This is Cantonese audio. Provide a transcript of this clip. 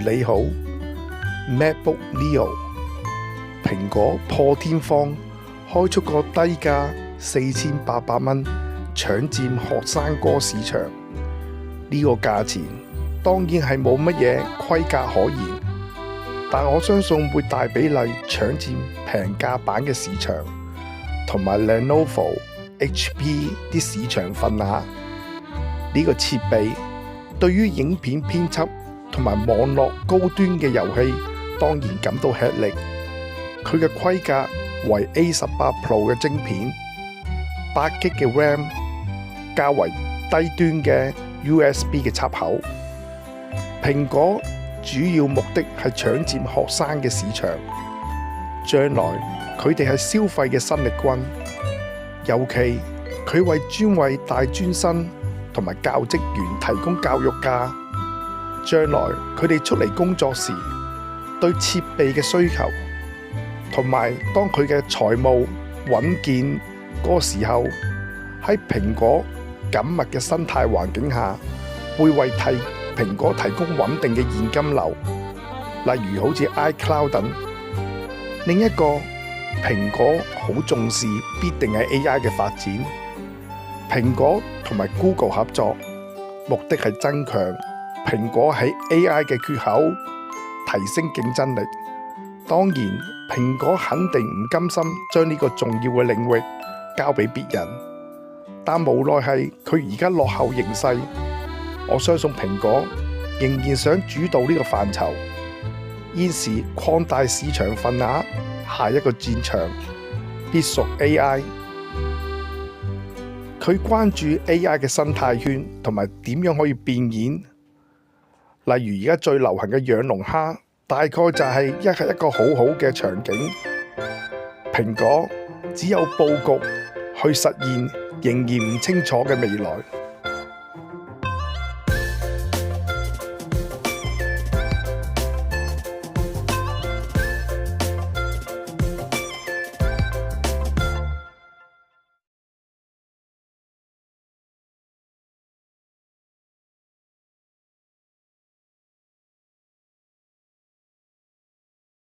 你好 MacBook Neo， 蘋果破天荒開出個低價4800蚊，搶佔學生哥市場。呢個價錢當然係冇乜嘢規格可言，但我相信會大比例搶佔平價版嘅市場，同埋 Lenovo、HP 啲市場份額。呢個設備對於影片編輯同埋網絡高端嘅遊戲當然感到吃力。佢嘅規格為 A18 Pro 嘅晶片，8GB 嘅 RAM， 較為低端嘅 USB 嘅插口。蘋果主要目的係搶佔學生嘅市場，將來佢哋係消費嘅新力軍，尤其佢為大專生同埋教職員提供教育假，將來佢哋出嚟工作時對設備嘅需求，同埋當佢嘅財務穩健嗰個時候，喺蘋果緊密嘅生態環境下，會為蘋果提供穩定嘅現金流，例如好似 iCloud 等。另一個蘋果好重視必定係 AI 嘅發展。蘋果同埋 Google 合作，目的係增強蘋果喺 AI 嘅缺口，提升競爭力。當然，蘋果肯定唔甘心將呢個重要嘅領域交俾別人，但無奈係佢而家落後形勢。我相信蘋果仍然想主導呢個範疇，現時擴大市場份額，下一個戰場必屬 AI。佢關注 AI 嘅生態圈同埋點樣可以變現，例如而家最流行嘅養龍蝦，大概就係一個好好嘅場景。蘋果只有佈局去實現仍然唔清楚嘅未來。